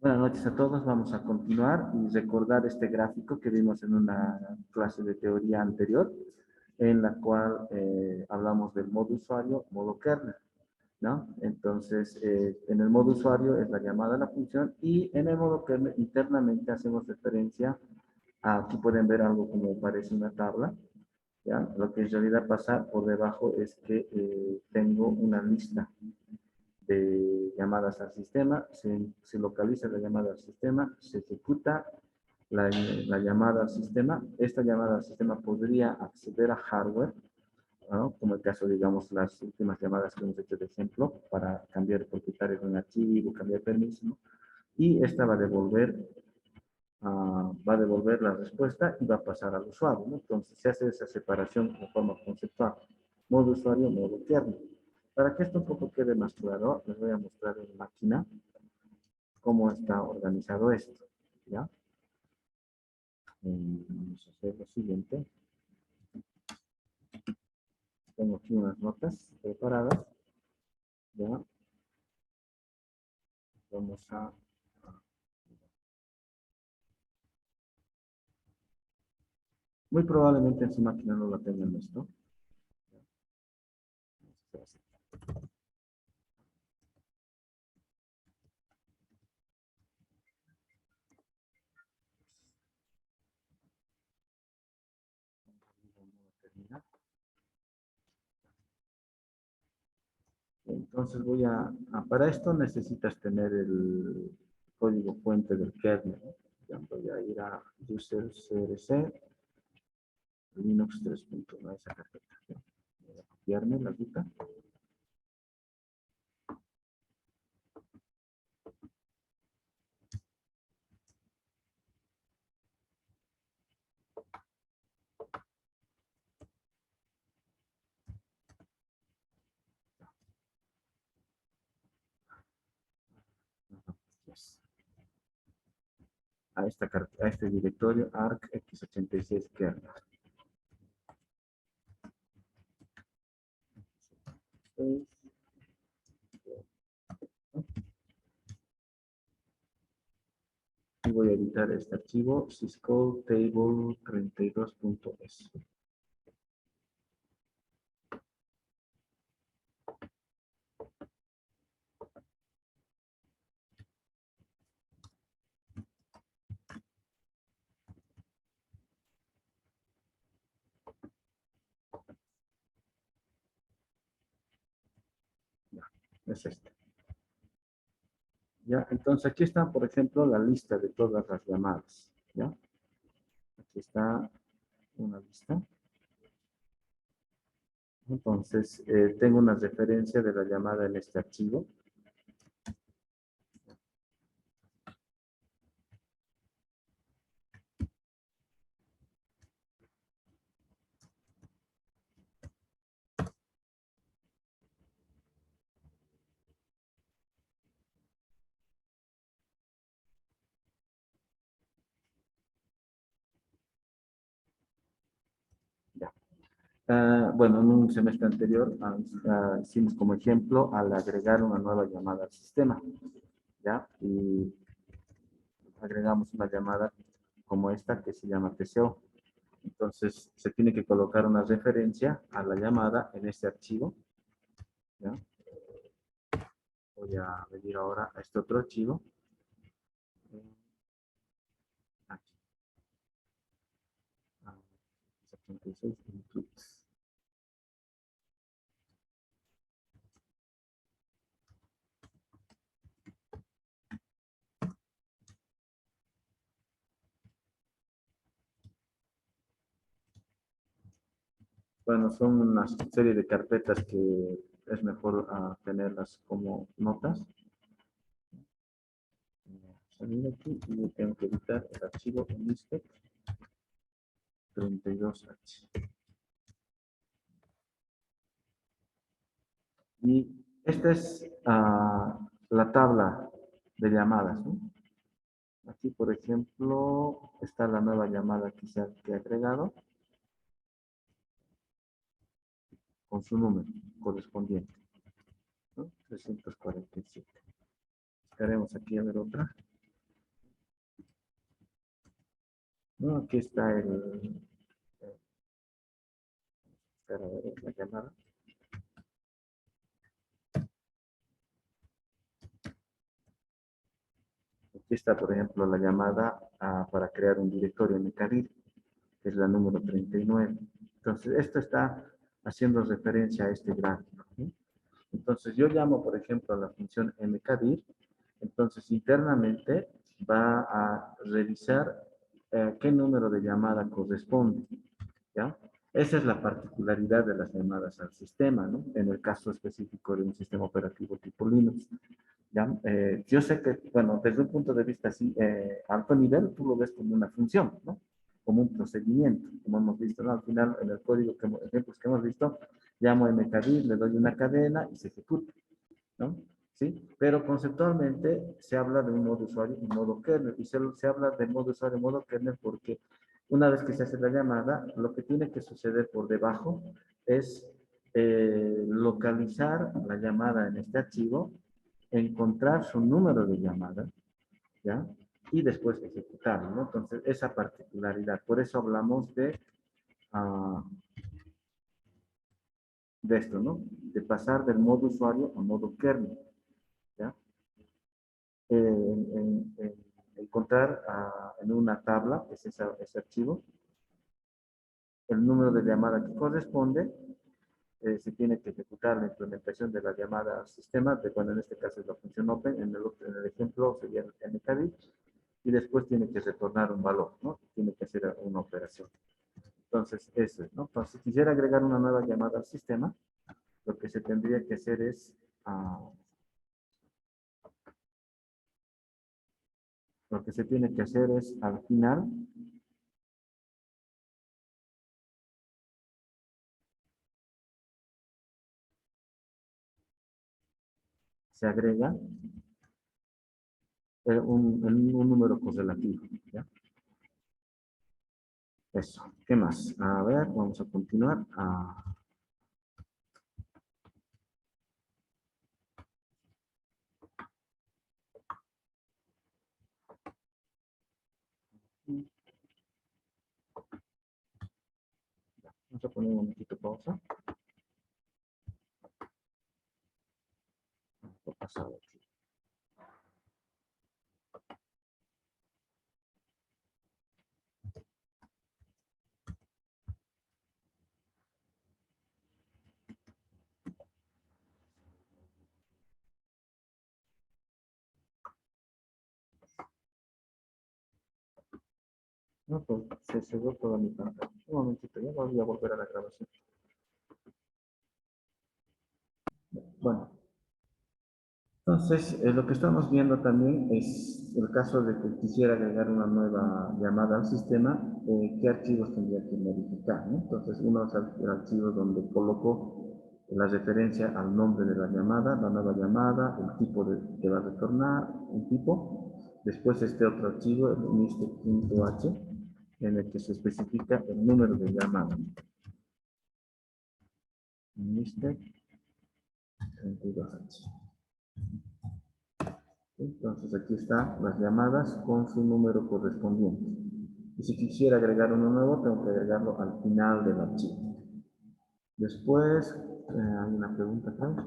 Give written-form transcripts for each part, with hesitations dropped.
Buenas noches a todos. Vamos a continuar y recordar este gráfico que vimos en una clase de teoría anterior, en la cual hablamos del modo usuario, modo kernel, ¿no? Entonces, en el modo usuario es la llamada a la función y en el modo kernel internamente hacemos referencia a, aquí pueden ver algo como parece una tabla, ¿ya? Lo que en realidad pasa por debajo es que tengo una lista de llamadas al sistema, se localiza la llamada al sistema, se ejecuta la llamada al sistema. Esta llamada al sistema podría acceder a hardware, ¿no? Como el caso, digamos, las últimas llamadas que hemos hecho de ejemplo, para cambiar el propietario de un archivo, cambiar permiso, ¿no? Y esta va a devolver la respuesta y va a pasar al usuario, ¿no? Entonces se hace esa separación de forma conceptual. Modo usuario, modo kernel. Para que esto un poco quede más claro, les voy a mostrar en máquina cómo está organizado esto, ¿ya? Vamos a hacer lo siguiente. Tengo aquí unas notas preparadas, ¿ya? Vamos a... Muy probablemente en su máquina no lo tengan esto. Entonces para esto necesitas tener el código fuente del kernel, ¿no? Ya voy a ir a user crc Linux 3.1, esa carpeta. Voy a copiarme la ruta. Yes. A este directorio arc x86 kernel. Y voy a editar este archivo syscall table 32.s. Ya, es este. Ya, entonces aquí está, por ejemplo, la lista de todas las llamadas. ¿Ya? Aquí está una lista. Entonces, tengo una referencia de la llamada en este archivo. Ya. Bueno, en un semestre anterior hicimos como ejemplo al agregar una nueva llamada al sistema. ¿Ya? Y agregamos una llamada como esta que se llama TCO. Entonces, se tiene que colocar una referencia a la llamada en este archivo. ¿Ya? Voy a venir ahora a este otro archivo. Aquí. 76 includes. Bueno, son una serie de carpetas que es mejor tenerlas como notas. Salir aquí y tengo que editar el archivo en ISPEC 32H. Y esta es la tabla de llamadas, ¿no? Aquí, por ejemplo, está la nueva llamada que ha agregado con su número correspondiente, ¿no? 347. Buscaremos aquí a ver otra. ¿no? Aquí está espera, a ver, la llamada. Aquí está, por ejemplo, la llamada para crear un directorio en Mecadil, que es la número 39. Entonces, esto está haciendo referencia a este gráfico, ¿sí? Entonces, yo llamo, por ejemplo, a la función mkdir. Entonces, internamente va a revisar qué número de llamada corresponde, ¿ya? Esa es la particularidad de las llamadas al sistema, ¿no? En el caso específico de un sistema operativo tipo Linux. ¿Ya? Yo sé que, bueno, desde un punto de vista así, alto nivel, tú lo ves como una función, ¿no? Como un procedimiento, como hemos visto, ¿no? Al final, en el código, ejemplos que hemos visto, llamo a mkdir, le doy una cadena y se ejecuta, ¿no? ¿Sí? Pero conceptualmente se habla de un modo usuario y modo kernel, y se habla de modo usuario y modo kernel porque una vez que se hace la llamada, lo que tiene que suceder por debajo es localizar la llamada en este archivo, encontrar su número de llamada, ¿ya? Y después ejecutarlo, ¿no? Entonces, esa particularidad. Por eso hablamos de esto, ¿no? De pasar del modo usuario a modo kernel, ¿ya? Encontrar en una tabla, que es ese archivo, el número de llamada que corresponde, se tiene que ejecutar la implementación de la llamada al sistema, bueno, en este caso es la función open, en el ejemplo sería el mkdir, y después tiene que retornar un valor, ¿no? Tiene que hacer una operación. Entonces, eso es, ¿no? Entonces, si quisiera agregar una nueva llamada al sistema, lo que se tendría que hacer es, lo que se tiene que hacer es, al final, se agrega un número correlativo, ¿ya? Eso. ¿Qué más? A ver, vamos a continuar. Vamos a poner un momentito pausa. Lo pasado aquí. No, pues se cerró toda mi pantalla. Un momentito, ya voy a volver a la grabación. Bueno, entonces lo que estamos viendo también es el caso de que quisiera agregar una nueva llamada al sistema, qué archivos tendría que modificar, ¿no? Entonces, uno es el archivo donde coloco la referencia al nombre de la llamada, la nueva llamada, el tipo que va a retornar, un tipo. Después este otro archivo, el miste.h, en el que se especifica el número de llamada. Miste.32h. Entonces aquí están las llamadas con su número correspondiente. Y si quisiera agregar uno nuevo, tengo que agregarlo al final del archivo. Después, hay una pregunta acá.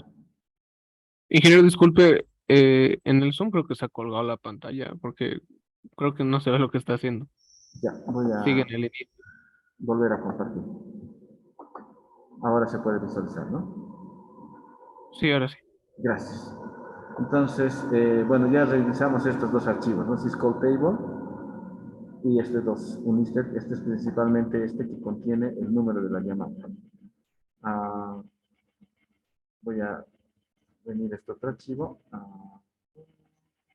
Ingeniero, disculpe, en el Zoom creo que se ha colgado la pantalla porque creo que no se ve lo que está haciendo. Ya, voy Sigue a en el inicio. volver a compartir. Ahora se puede visualizar, ¿no? Sí, ahora sí. Gracias. Entonces, bueno, ya revisamos estos dos archivos, ¿no? Syscall Table y este dos, Unistet. Este es principalmente este que contiene el número de la llamada. Ah, voy a venir a este otro archivo.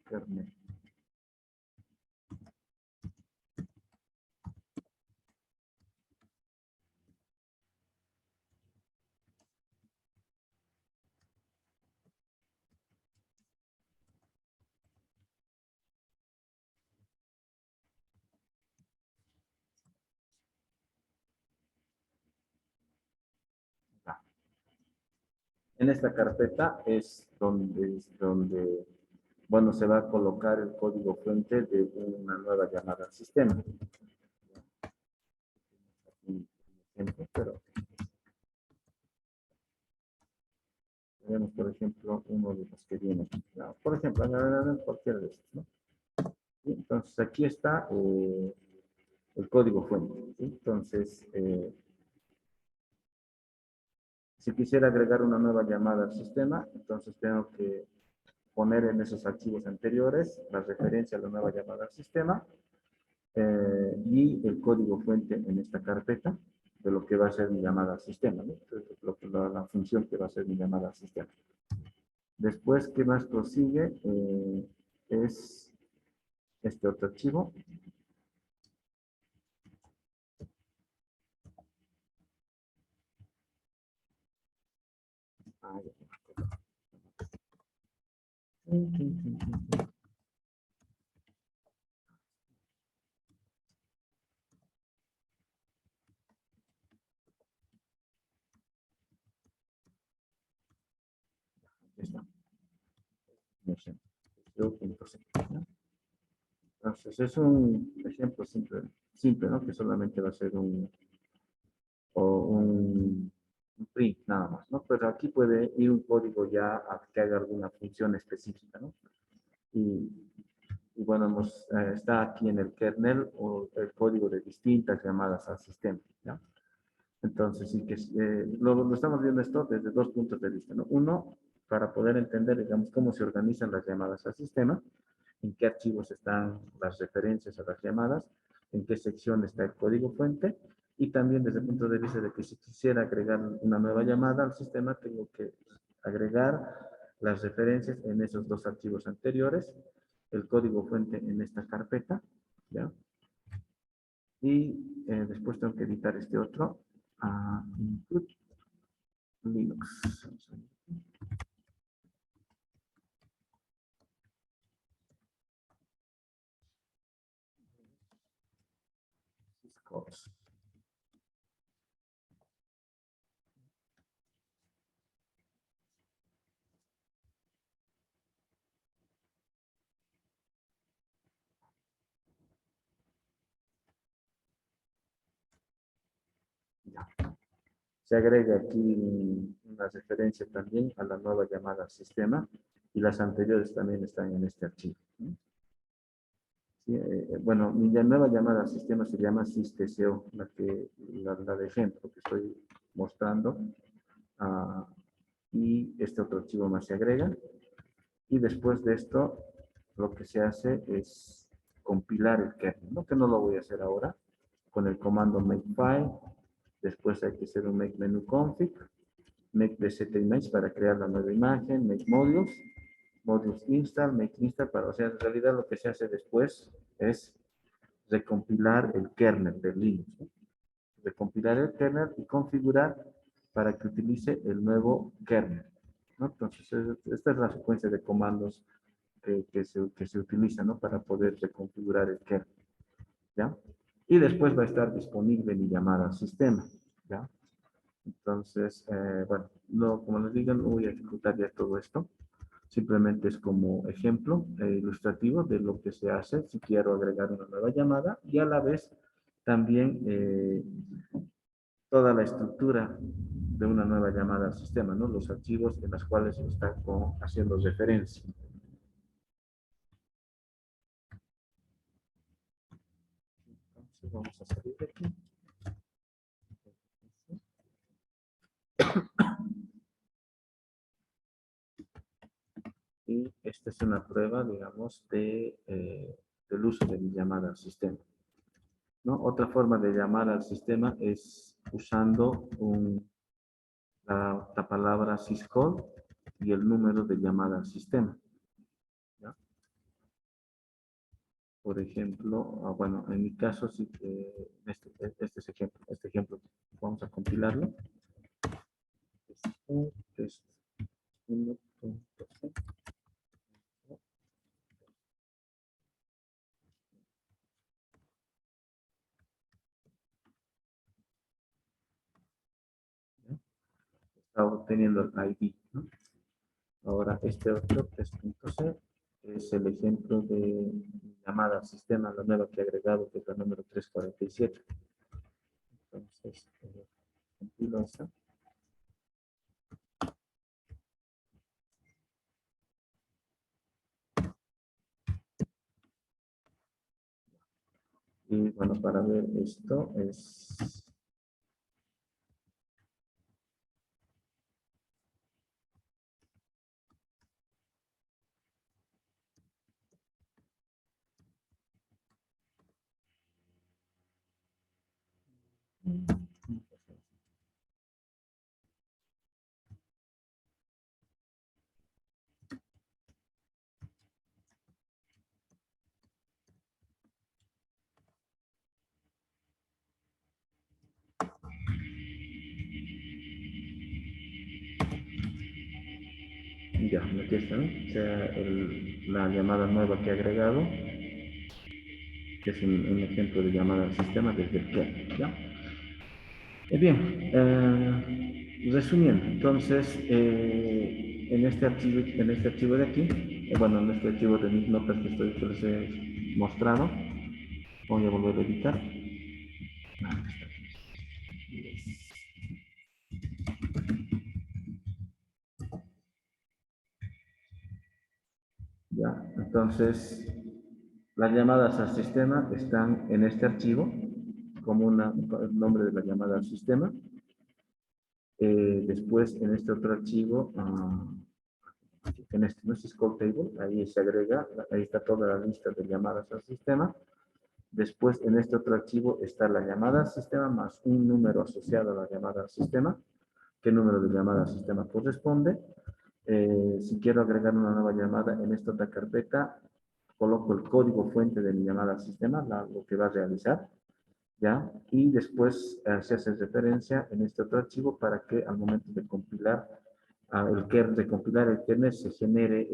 Kernel. En esta carpeta es donde, bueno, se va a colocar el código fuente de una nueva llamada al sistema. ejemplo, pero tenemos, por ejemplo, uno de los que viene aquí. ¿No? Por ejemplo, en cualquiera de estos, ¿no? ¿Sí? Entonces, aquí está el código fuente. ¿Sí? Entonces, si quisiera agregar una nueva llamada al sistema, entonces tengo que poner en esos archivos anteriores la referencia a la nueva llamada al sistema y el código fuente en esta carpeta de lo que va a ser mi llamada al sistema, ¿no? Entonces, la función que va a ser mi llamada al sistema. Después, ¿qué más prosigue? Es este otro archivo. Ah, ya. Está. No sé. ¿No? Entonces, es un ejemplo simple, ¿no? Que solamente va a ser un print nada más, ¿no? Pero aquí puede ir un código ya a que haga alguna función específica, ¿no? Y, y bueno, está aquí en el kernel o el código de distintas llamadas al sistema, ¿ya? Entonces, sí que lo estamos viendo esto desde dos puntos de vista, ¿no? Uno, para poder entender, digamos, cómo se organizan las llamadas al sistema, en qué archivos están las referencias a las llamadas, en qué sección está el código fuente, y también desde el punto de vista de que si quisiera agregar una nueva llamada al sistema, tengo que agregar las referencias en esos dos archivos anteriores, el código fuente en esta carpeta, ¿ya? Y después tengo que editar este otro, input Linux. Ya. Se agrega aquí una referencia también a la nueva llamada al sistema y las anteriores también están en este archivo. Sí, bueno, mi nueva llamada al sistema se llama sysTCO, la de ejemplo que estoy mostrando. Y este otro archivo más se agrega. Y después de esto, lo que se hace es compilar el kernel, ¿no? Que no lo voy a hacer ahora, con el comando makefile. Después hay que hacer un make menu config, make image para crear la nueva imagen, make modules install, make install, o sea, en realidad lo que se hace después es recompilar el kernel de Linux, ¿no? Recompilar el kernel y configurar para que utilice el nuevo kernel, ¿no? Entonces, esta es la secuencia de comandos que se utiliza, ¿no? Para poder reconfigurar el kernel, ¿ya? Y después va a estar disponible mi llamada al sistema, ¿ya? Entonces, bueno, no, como les digo, no voy a ejecutar ya todo esto. Simplemente es como ejemplo ilustrativo de lo que se hace si quiero agregar una nueva llamada y a la vez también toda la estructura de una nueva llamada al sistema, ¿no? Los archivos en los cuales se está haciendo referencia. Entonces vamos a salir de aquí. Y esta es una prueba, digamos, del uso de mi llamada al sistema, ¿no? Otra forma de llamar al sistema es usando la palabra syscall y el número de llamada al sistema, ¿ya? Por ejemplo, bueno, en mi caso, sí que este es ejemplo. Este ejemplo vamos a compilarlo. Es 1.c. Está obteniendo el ID, ¿no? Ahora, este otro 3.c es el ejemplo de llamada al sistema, la nueva que he agregado, que es la número 347. Entonces, compilo esta. Y bueno, para ver esto es... Ya, aquí está, ¿no? O sea, la llamada nueva que he agregado, que es un ejemplo de llamada al sistema desde el que, ¿ya? Bien, resumiendo, entonces, en este archivo de aquí, bueno, en este archivo de mis notas que les he mostrado, voy a volver a editar. Ya, entonces, las llamadas al sistema están en este archivo, como el nombre de la llamada al sistema. Después, en este otro archivo, en este, no es Scope Table, ahí se agrega, ahí está toda la lista de llamadas al sistema. Después, en este otro archivo está la llamada al sistema más un número asociado a la llamada al sistema. ¿Qué número de llamada al sistema corresponde? Si quiero agregar una nueva llamada en esta otra carpeta, coloco el código fuente de mi llamada al sistema, lo que va a realizar, ¿ya? Y después se hace referencia en este otro archivo para que al momento de compilar, de compilar el kernel se genere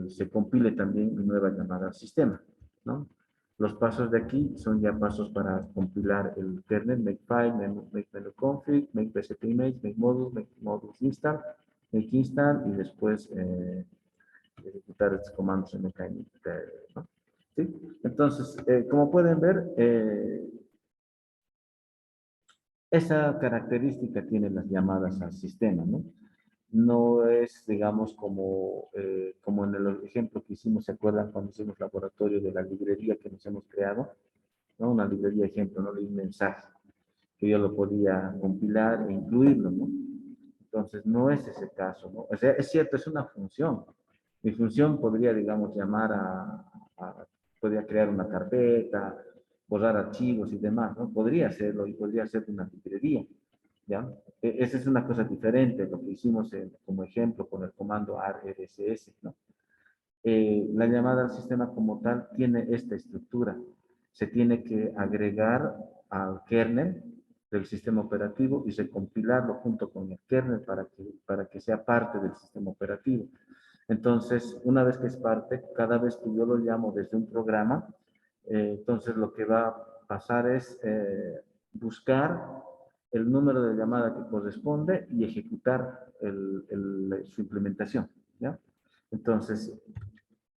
se compile también una nueva llamada al sistema, ¿no? Los pasos de aquí son ya pasos para compilar el kernel, makefile, make menu config, make bcp image, make modules install, make install y después ejecutar estos comandos en mecánica, ¿no? ¿Sí? Entonces, como pueden ver, esa característica tienen las llamadas al sistema, ¿no? No es, digamos, como en el ejemplo que hicimos, ¿se acuerdan cuando hicimos laboratorio de la librería que nos hemos creado? ¿No? Una librería ejemplo, no leí un mensaje, que yo lo podía compilar e incluirlo, ¿no? Entonces, no es ese caso, ¿no? O sea, es cierto, es una función. Mi función podría, digamos, podría crear una carpeta, borrar archivos y demás, ¿no? Podría hacerlo y podría ser una librería, ¿ya? Esa es una cosa diferente, lo que hicimos como ejemplo con el comando arrcs, ¿no? La llamada al sistema como tal tiene esta estructura. Se tiene que agregar al kernel del sistema operativo y recompilarlo junto con el kernel para que sea parte del sistema operativo. Entonces, una vez que es parte, cada vez que yo lo llamo desde un programa, entonces lo que va a pasar es buscar el número de llamada que corresponde y ejecutar su implementación, ¿ya? Entonces,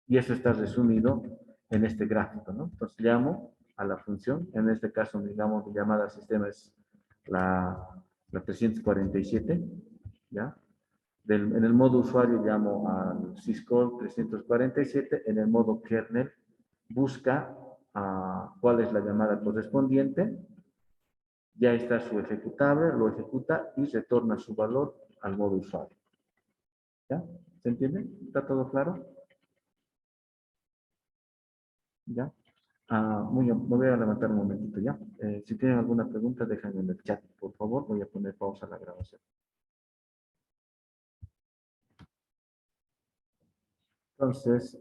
y eso está resumido en este gráfico, ¿no? Entonces llamo a la función, en este caso, digamos, mi llamada al sistema es la 347, ¿ya? En el modo usuario llamo al syscall 347, en el modo kernel busca cuál es la llamada correspondiente, ya está su ejecutable, lo ejecuta y retorna su valor al modo usuario. ¿Ya? ¿Se entiende? ¿Está todo claro? ¿Ya? Muy bien, me voy a levantar un momentito ya. Si tienen alguna pregunta, déjenme en el chat, por favor. Voy a poner pausa a la grabación. Entonces,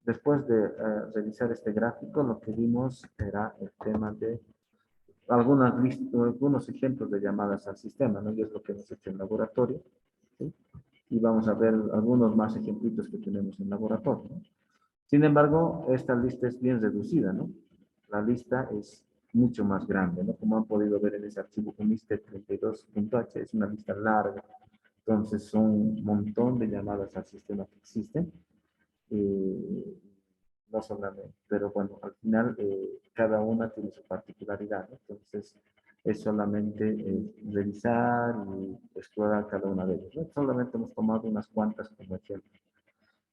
después de revisar este gráfico, lo que vimos era el tema de algunos ejemplos de llamadas al sistema, ¿no? Y es lo que hemos hecho en laboratorio, ¿sí? Y vamos a ver algunos más ejemplitos que tenemos en laboratorio, ¿no? Sin embargo, esta lista es bien reducida, ¿no? La lista es mucho más grande, ¿no? Como han podido ver en ese archivo uniste32.h, es una lista larga. Entonces, son un montón de llamadas al sistema que existen. no solamente, pero bueno, al final cada una tiene su particularidad, ¿no? Entonces es solamente revisar y explorar cada una de ellas, ¿no? Solamente hemos tomado unas cuantas como ejemplo.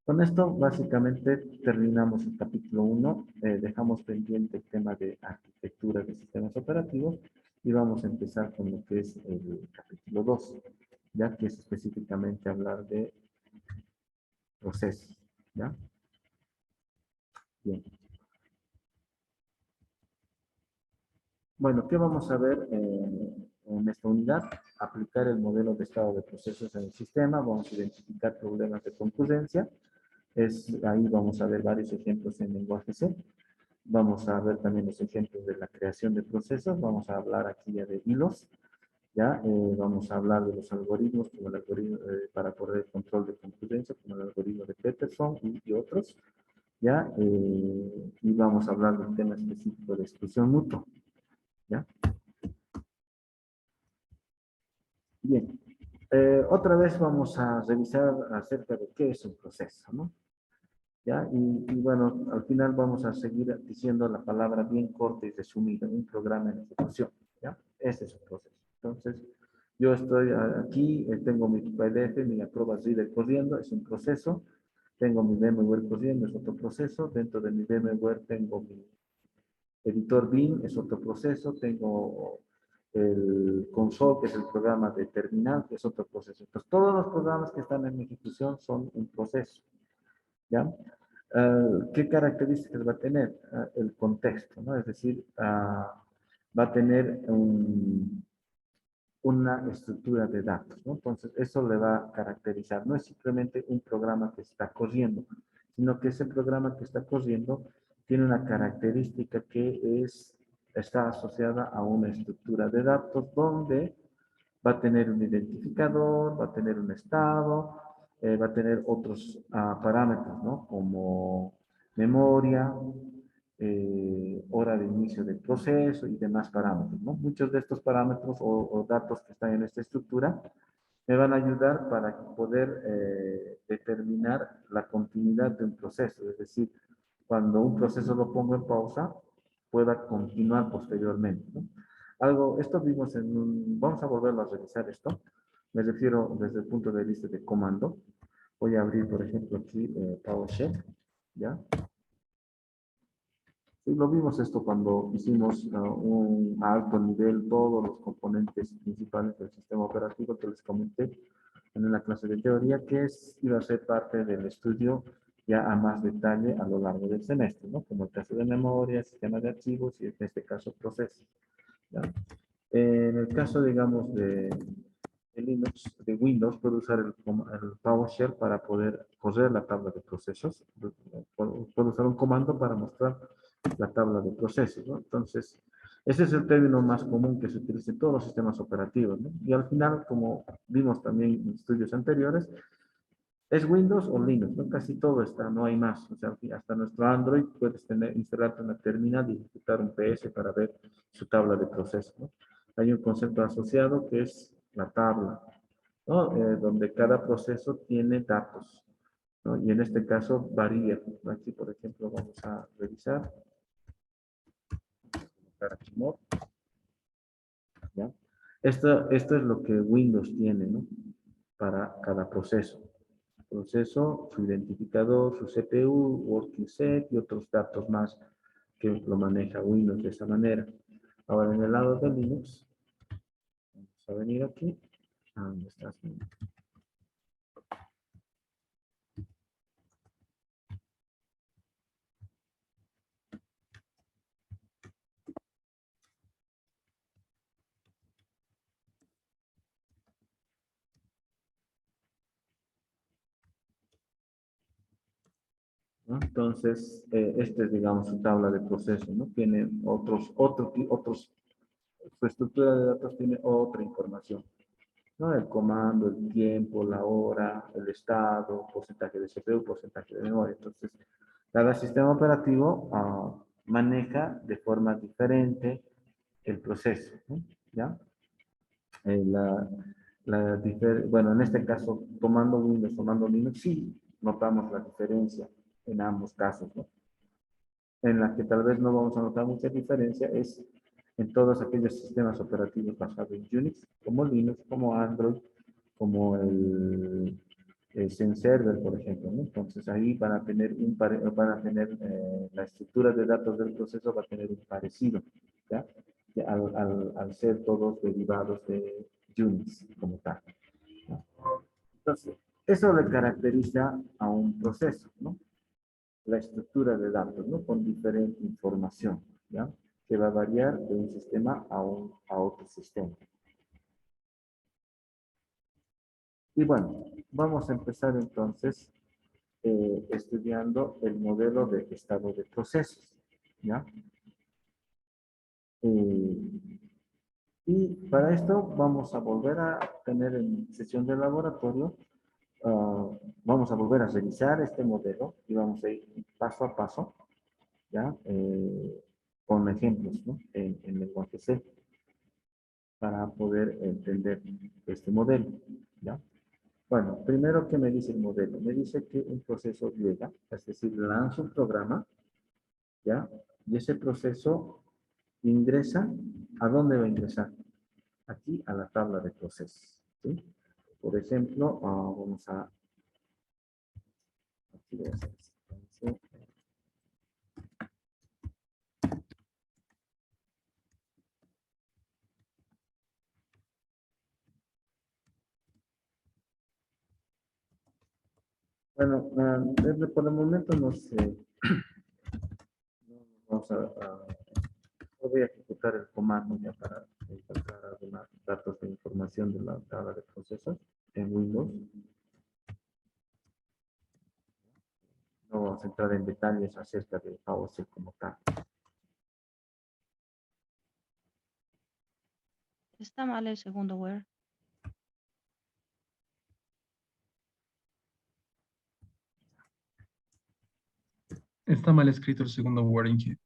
Con esto, básicamente, terminamos el capítulo 1. Dejamos pendiente el tema de arquitectura de sistemas operativos y vamos a empezar con lo que es el capítulo 2, ya que es específicamente hablar de procesos, ¿ya? Bien. Bueno, ¿qué vamos a ver en esta unidad? Aplicar el modelo de estado de procesos en el sistema. Vamos a identificar problemas de concurrencia. Ahí vamos a ver varios ejemplos en lenguaje C. Vamos a ver también los ejemplos de la creación de procesos. Vamos a hablar aquí ya de hilos. ¿Ya? Vamos a hablar de los algoritmos, como el algoritmo para poder control de concurrencia, como el algoritmo de Peterson y otros. ¿Ya? Y vamos a hablar del tema específico de exclusión mutua. ¿Ya? Bien. Otra vez vamos a revisar acerca de qué es un proceso, ¿no? ¿Ya? Y bueno, al final vamos a seguir diciendo la palabra bien corta y resumida, un programa en ejecución, ¿ya? Ese es un proceso. Entonces, yo estoy aquí, tengo mi PDF, mi Acrobat Reader corriendo, es un proceso. Tengo mi VMware corriendo, es otro proceso. Dentro de mi VMware tengo mi editor BIM, es otro proceso. Tengo el console, que es el programa de terminal, que es otro proceso. Entonces, todos los programas que están en ejecución son un proceso, ¿ya? ¿Qué características va a tener? El contexto, ¿no? Es decir, va a tener una estructura de datos, ¿no? Entonces, eso le va a caracterizar. No es simplemente un programa que está corriendo, sino que ese programa que está corriendo tiene una característica que está asociada a una estructura de datos donde va a tener un identificador, va a tener un estado, va a tener otros parámetros, ¿no? Como memoria, hora de inicio del proceso y demás parámetros, ¿no? Muchos de estos parámetros o datos que están en esta estructura me van a ayudar para poder determinar la continuidad de un proceso, es decir, cuando un proceso lo pongo en pausa, pueda continuar posteriormente, ¿no? Esto vimos vamos a volverlo a revisar esto, me refiero desde el punto de vista de comando. Voy a abrir, por ejemplo, aquí PowerShell, ¿ya? Sí, lo vimos esto cuando hicimos a alto nivel todos los componentes principales del sistema operativo que les comenté en la clase de teoría, que iba a ser parte del estudio ya a más detalle a lo largo del semestre, ¿no? Como el caso de memoria, sistema de archivos y en este caso procesos, ¿ya? En el caso, digamos, de Linux, de Windows, puedo usar el PowerShell para poder correr la tabla de procesos. Puedo usar un comando para mostrar la tabla de procesos, ¿no? Entonces, ese es el término más común que se utiliza en todos los sistemas operativos, ¿no? Y al final, como vimos también en estudios anteriores, es Windows o Linux, ¿no? Casi todo está, no hay más. O sea, hasta nuestro Android puedes instalarte una terminal y ejecutar un PS para ver su tabla de procesos, ¿no? Hay un concepto asociado que es la tabla, ¿no? Donde cada proceso tiene datos, ¿no? Y en este caso varía. Aquí, por ejemplo, vamos a revisar. ¿Ya? Esto es lo que Windows tiene, ¿no? Para cada proceso. Proceso, su identificador, su CPU, working set y otros datos más que lo maneja Windows de esa manera. Ahora, en el lado de Linux, vamos a venir aquí. ¿Dónde estás? ¿No? Entonces, esta es, digamos, su tabla de proceso, ¿no? Tiene su estructura de datos tiene otra información, ¿no? El comando, el tiempo, la hora, el estado, porcentaje de CPU, porcentaje de memoria. Entonces, cada sistema operativo maneja de forma diferente el proceso, ¿no? ¿Ya? Eh, la, bueno, en este caso, tomando Windows, tomando Linux, sí notamos la diferencia en ambos casos, ¿no? en la que tal vez no vamos a notar mucha diferencia es en todos aquellos sistemas operativos basados en Unix, como Linux, como Android, como el Zen Server, por ejemplo, ¿no? Entonces ahí la estructura de datos del proceso va a tener un parecido, ¿ya? Que al ser todos derivados de Unix como tal, ¿no? Entonces, eso le caracteriza a un proceso, ¿no? La estructura de datos, ¿no? Con diferente información, ¿ya? Que va a variar de un sistema a otro sistema. Y bueno, vamos a empezar entonces estudiando el modelo de estado de procesos, ¿ya? Eh, y para esto vamos a volver a tener en sesión de laboratorio, vamos a volver a revisar este modelo y vamos a ir paso a paso, ¿ya? Con ejemplos, ¿no? En lenguaje C para poder entender este modelo, ¿ya? Bueno, primero, ¿qué me dice el modelo? Me dice que un proceso llega, es decir, lanza un programa, ¿ya? Y ese proceso ingresa, ¿a dónde va a ingresar? Aquí a la tabla de procesos, ¿sí? Por ejemplo, vamos a, aquí voy a hacer esto. Bueno, por el momento no sé, vamos voy a ejecutar el comando ya para encontrar algunos datos de información de la tabla de procesos en Windows. No vamos a entrar en detalles acerca de PowerShell como tal. Está mal el segundo word. Está mal escrito el segundo wording here.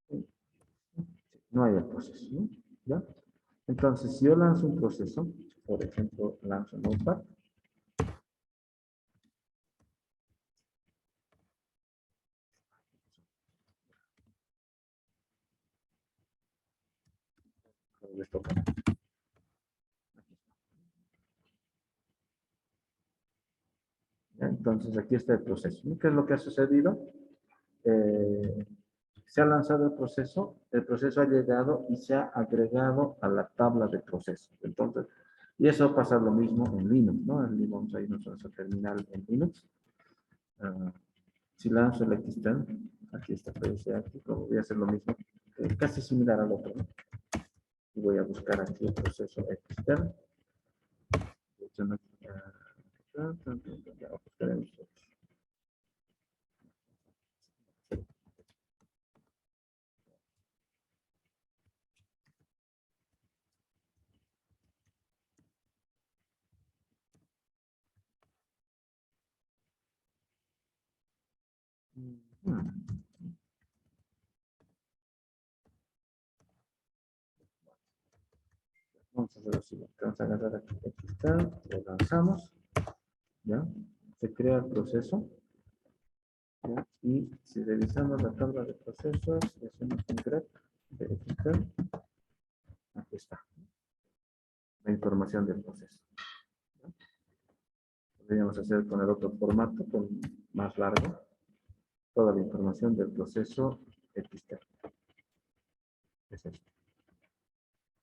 Sí, no hay el proceso, ¿no? ¿Ya? Entonces, si yo lanzo un proceso, por ejemplo, lanzo Notepad, entonces aquí está el proceso. ¿Qué es lo que ha sucedido? Se ha lanzado el proceso ha llegado y se ha agregado a la tabla de procesos. Entonces, y eso pasa lo mismo en Linux, ¿no? En Linux vamos a irnos a nuestro terminal en Linux. Si lanzo el xterm, aquí está aquí, voy a hacer lo mismo, casi similar al otro, ¿no? Y voy a buscar aquí el proceso xterm. Vamos a hacer así, vamos a agarrar aquí xterm, lo lanzamos, ¿ya? Se crea el proceso, ¿ya? Y si revisamos la tabla de procesos y hacemos un grep de xterm, aquí está la información del proceso. ¿Ya? Podríamos hacer con el otro formato, con más largo, toda la información del proceso xterm. Es esto,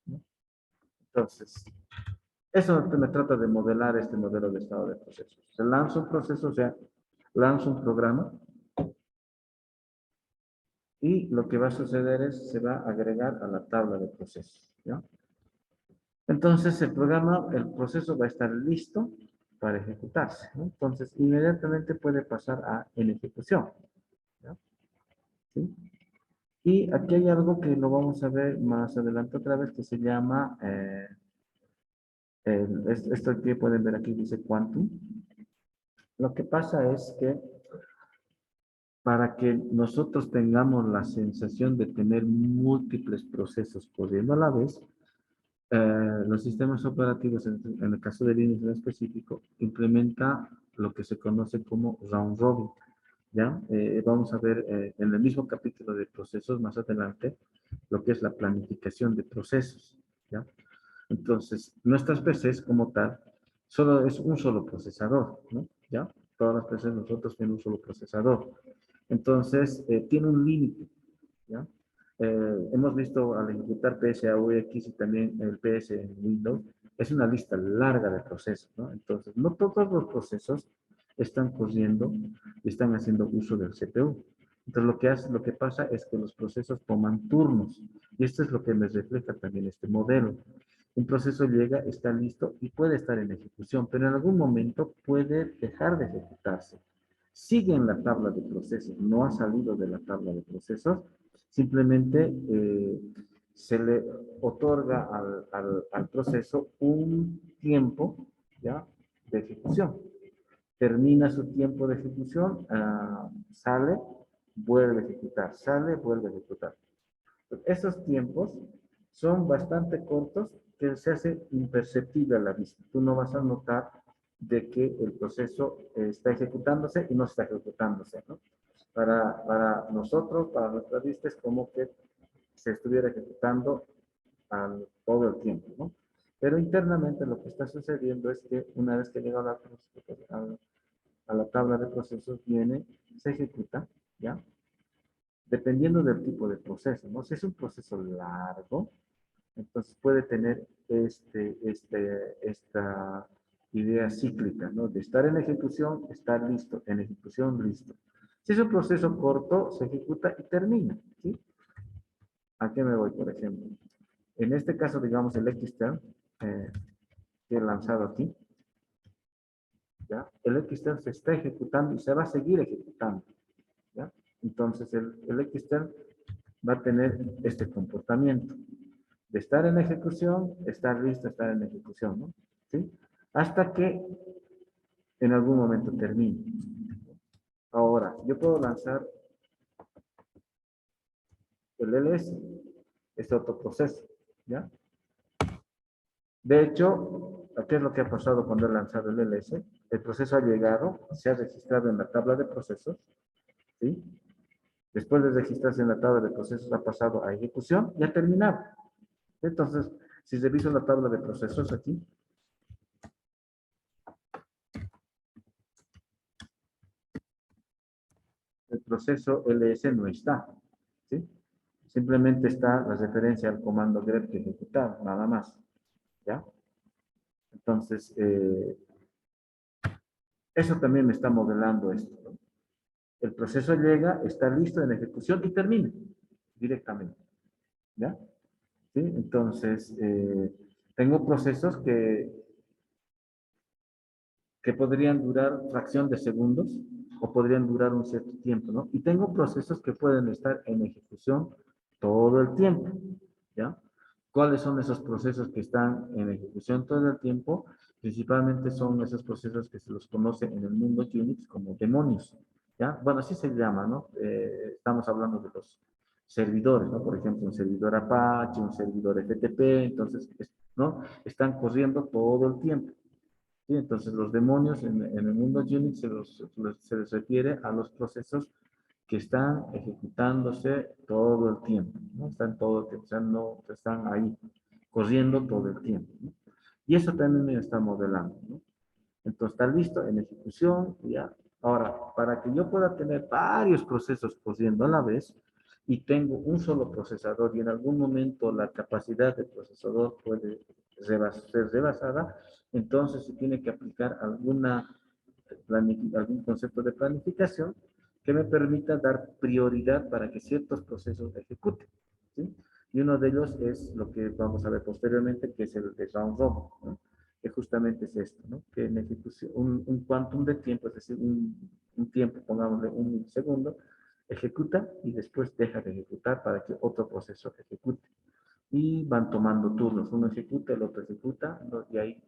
¿no? Entonces, eso me trata de modelar este modelo de estado de procesos. Se lanza un proceso, o sea, lanza un programa y lo que va a suceder es se va a agregar a la tabla de procesos, ¿ya? Entonces el proceso va a estar listo para ejecutarse, ¿no? Entonces inmediatamente puede pasar en ejecución, ¿ya? ¿Sí? Y aquí hay algo que lo vamos a ver más adelante otra vez que se llama, esto que pueden ver aquí dice quantum. Lo que pasa es que para que nosotros tengamos la sensación de tener múltiples procesos corriendo a la vez, Los sistemas operativos, en el caso de Linux en específico, implementa lo que se conoce como round robin, ¿ya? Vamos a ver en el mismo capítulo de procesos más adelante lo que es la planificación de procesos, ¿ya? Entonces, nuestras PCs como tal, solo es un solo procesador, ¿no? ¿Ya? Todas las PCs nosotros tienen un solo procesador. Entonces, tiene un límite, ¿ya? Hemos visto al ejecutar PSAUX y también el PS en Windows, es una lista larga de procesos, ¿no? Entonces, no todos los procesos están corriendo y están haciendo uso del CPU. Entonces, lo que pasa es que los procesos toman turnos. Y esto es lo que me refleja también este modelo. Un proceso llega, está listo y puede estar en ejecución, pero en algún momento puede dejar de ejecutarse. Sigue en la tabla de procesos, no ha salido de la tabla de procesos, simplemente se le otorga al proceso un tiempo, ¿ya?, de ejecución. Termina su tiempo de ejecución, sale, vuelve a ejecutar, sale, vuelve a ejecutar. Esos tiempos son bastante cortos que se hace imperceptible a la vista. Tú no vas a notar de que el proceso está ejecutándose y no está ejecutándose, ¿no? Para nosotros, para nuestra vista, es como que se estuviera ejecutando todo el tiempo, ¿no? Pero internamente lo que está sucediendo es que una vez que llega a la tabla de procesos, viene, se ejecuta, ¿ya? Dependiendo del tipo de proceso, ¿no? Si es un proceso largo, entonces puede tener esta idea cíclica, ¿no? De estar en ejecución, estar listo, en ejecución, listo. Si es un proceso corto, se ejecuta y termina, ¿sí? ¿A qué me voy, por ejemplo? En este caso, digamos, el Xterm, que he lanzado aquí, ¿ya? El Xterm se está ejecutando y se va a seguir ejecutando, ¿ya? Entonces, el Xterm va a tener este comportamiento de estar en ejecución, estar listo, estar en ejecución, ¿no? ¿Sí? Hasta que en algún momento termine. Ahora, yo puedo lanzar el ls, este otro proceso, ¿ya? De hecho, ¿qué es lo que ha pasado cuando he lanzado el ls? El proceso ha llegado, se ha registrado en la tabla de procesos, ¿sí? Después de registrarse en la tabla de procesos, ha pasado a ejecución y ha terminado. Entonces, si reviso la tabla de procesos aquí, el proceso ls no está, ¿sí? Simplemente está la referencia al comando grep que ejecutar, nada más, ¿ya? Entonces, eso también me está modelando esto, ¿no? El proceso llega, está listo en ejecución y termina directamente, ¿ya? ¿Sí? Entonces, tengo procesos que podrían durar fracción de segundos o podrían durar un cierto tiempo, ¿no? Y tengo procesos que pueden estar en ejecución todo el tiempo, ¿ya? ¿Cuáles son esos procesos que están en ejecución todo el tiempo? Principalmente son esos procesos que se los conoce en el mundo Unix como demonios, ¿ya? Bueno, así se llama, ¿no? Estamos hablando de los servidores, ¿no? Por ejemplo, un servidor Apache, un servidor FTP, entonces, ¿no? Están corriendo todo el tiempo. ¿Sí? Entonces, los demonios en el mundo Unix se les refiere a los procesos que están ejecutándose todo el tiempo, ¿no? Están todo el tiempo, o sea, no están ahí corriendo todo el tiempo, ¿no? Y eso también me está modelando, ¿no? Entonces, está listo en ejecución, ya. Ahora, para que yo pueda tener varios procesos corriendo a la vez y tengo un solo procesador y en algún momento la capacidad del procesador puede ser rebasada, entonces se tiene que aplicar algún concepto de planificación que me permita dar prioridad para que ciertos procesos ejecuten, ¿sí? Y uno de ellos es lo que vamos a ver posteriormente, que es el de round robin, ¿no? Que justamente es esto, ¿no? Que en ejecución, un quantum de tiempo, es decir, un tiempo, pongámosle un milisegundo, ejecuta y después deja de ejecutar para que otro proceso ejecute. Y van tomando turnos, uno ejecuta, el otro ejecuta, ¿no? Y hay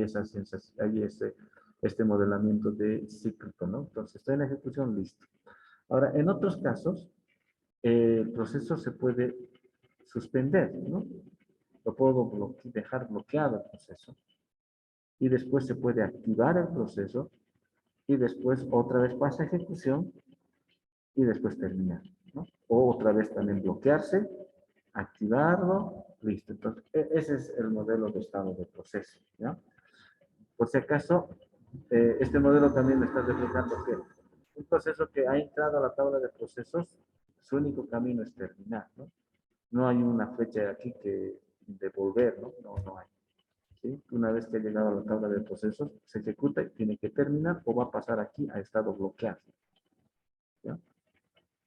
esa sensación, hay este modelamiento de cíclico, ¿no? Entonces, está en ejecución, listo. Ahora, en otros casos, el proceso se puede suspender, ¿no? lo puedo dejar bloqueado el proceso y después se puede activar el proceso y después otra vez pasa a ejecución y después terminar, ¿no? O otra vez también bloquearse, activarlo, listo. Entonces, ese es el modelo de estado de proceso, ¿ya? Por si acaso, este modelo también me está reflejando que un proceso que ha entrado a la tabla de procesos, su único camino es terminar, ¿no? No hay una fecha aquí que devolver, ¿no? No, no hay. ¿Sí? Una vez que ha llegado a la tabla de procesos, se ejecuta y tiene que terminar o va a pasar aquí a estado bloqueado. ¿Ya?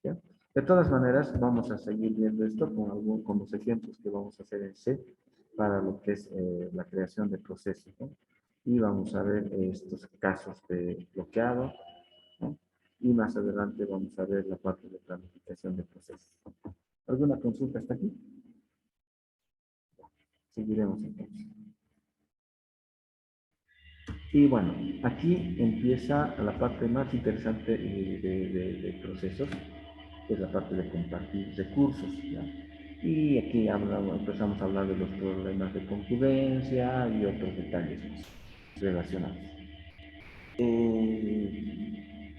¿Ya? De todas maneras, vamos a seguir viendo esto con los ejemplos que vamos a hacer en C para lo que es la creación de procesos, ¿no? Y vamos a ver estos casos de bloqueado, ¿no? Y más adelante vamos a ver la parte de planificación de procesos. ¿Alguna consulta hasta aquí? Seguiremos entonces. Y bueno, aquí empieza la parte más interesante de procesos, que es la parte de compartir recursos, ¿ya? Y aquí empezamos a hablar de los problemas de concurrencia y otros detalles más relacionados.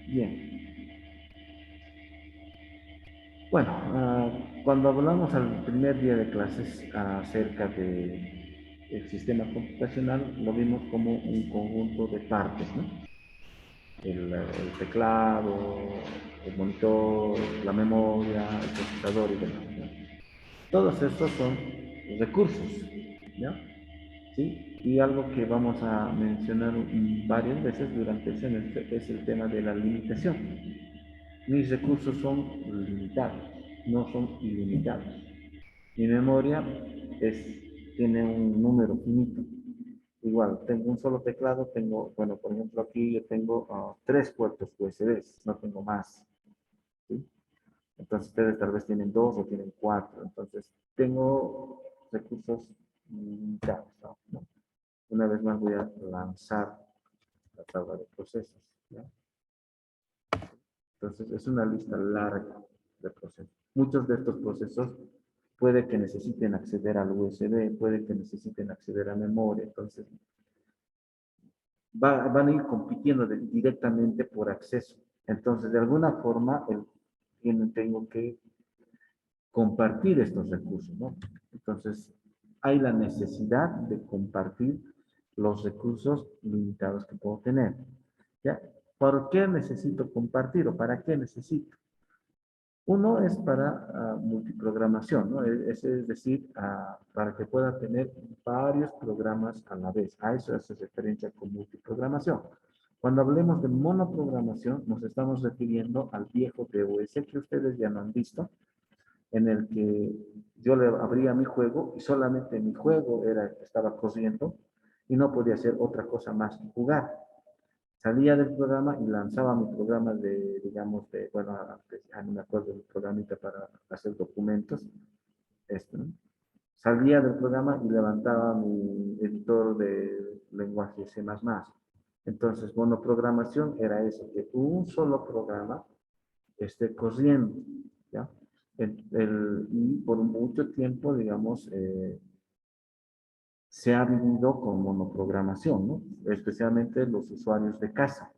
Bien. Bueno, cuando hablamos al primer día de clases acerca de el sistema computacional, lo vimos como un conjunto de partes, ¿no? El teclado, el monitor, la memoria, el procesador y demás, ¿no? Todos estos son recursos, ¿ya? ¿Sí? Y algo que vamos a mencionar varias veces durante el semestre es el tema de la limitación. Mis recursos son limitados, no son ilimitados. Mi memoria tiene un número finito. Igual, tengo un solo teclado, bueno, por ejemplo, aquí yo tengo 3 puertos USB, no tengo más. ¿Sí? Entonces, ustedes tal vez tienen 2 o tienen 4. Entonces, tengo recursos limitados, ¿no? Una vez más voy a lanzar la tabla de procesos, ¿ya? Entonces, es una lista larga de procesos. Muchos de estos procesos puede que necesiten acceder al USB, puede que necesiten acceder a memoria. Entonces, van a ir compitiendo directamente por acceso. Entonces, de alguna forma, tengo que compartir estos recursos, ¿no? Entonces, hay la necesidad de compartir los recursos limitados que puedo tener. ¿Ya? ¿Por qué necesito compartir o para qué necesito? Uno es para multiprogramación, ¿no? Es decir, para que pueda tener varios programas a la vez. A eso hace referencia con multiprogramación. Cuando hablemos de monoprogramación, nos estamos refiriendo al viejo DOS que ustedes ya no han visto, en el que yo le abría mi juego y solamente mi juego era el que estaba corriendo y no podía hacer otra cosa más que jugar. Salía del programa y lanzaba mi programa digamos, bueno, no me acuerdo del programita para hacer documentos, ¿no? Salía del programa y levantaba mi editor de lenguaje C++. Entonces, monoprogramación era eso, que un solo programa esté corriendo, ¿ya? Y por mucho tiempo, digamos, se ha vivido con monoprogramación, ¿no? Especialmente los usuarios de casa,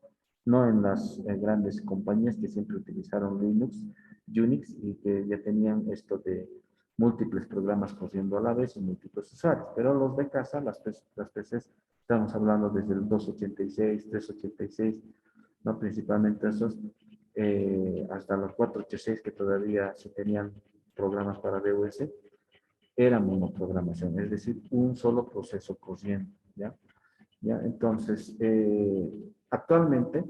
no en las grandes compañías que siempre utilizaron Linux, Unix y que ya tenían esto de múltiples programas corriendo a la vez y múltiples usuarios. Pero los de casa, las PCs, estamos hablando desde el 286, 386, ¿no? Principalmente esos, hasta los 486 que todavía se tenían programas para DOS, era monoprogramación, es decir, un solo proceso corriendo, ¿ya? ¿Ya? Entonces, actualmente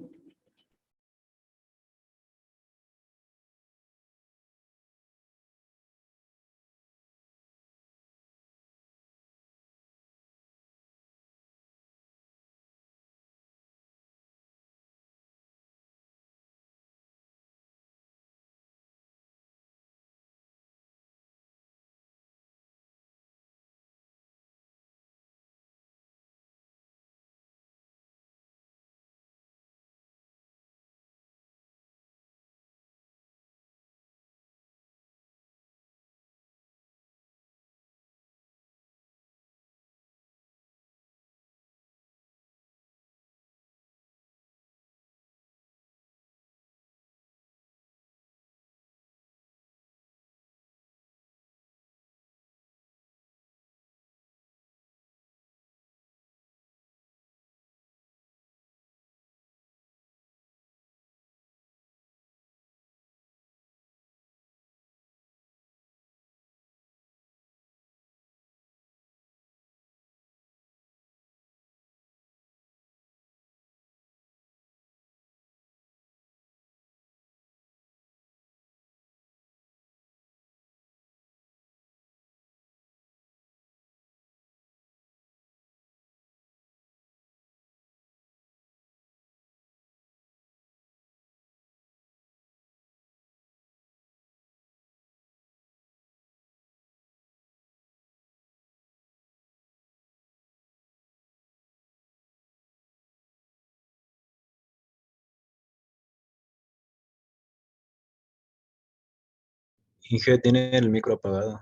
Inge tiene el micro apagado.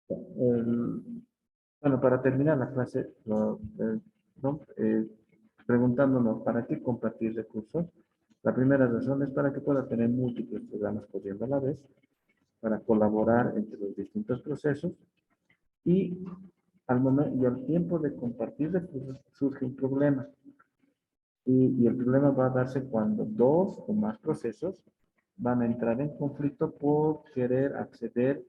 Bueno, para terminar la clase, ¿no? Preguntándonos para qué compartir recursos. La primera razón es para que pueda tener múltiples programas corriendo a la vez, para colaborar entre los distintos procesos y al momento y al tiempo de compartir recursos surge un problema. Y el problema va a darse cuando dos o más procesos van a entrar en conflicto por querer acceder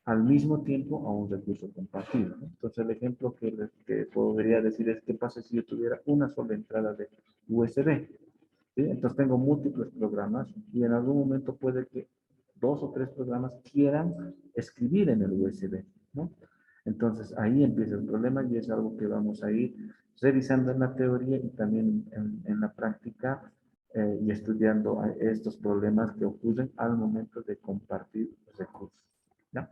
al mismo tiempo a un recurso compartido, ¿no? Entonces, el ejemplo que podría decir es, ¿qué pasa si yo tuviera una sola entrada de USB? ¿Sí? Entonces, tengo múltiples programas y en algún momento puede que dos o tres programas quieran escribir en el USB, ¿no? Entonces, ahí empieza el problema y es algo que vamos a ir revisando en la teoría y también en la práctica y estudiando estos problemas que ocurren al momento de compartir recursos, ¿ya?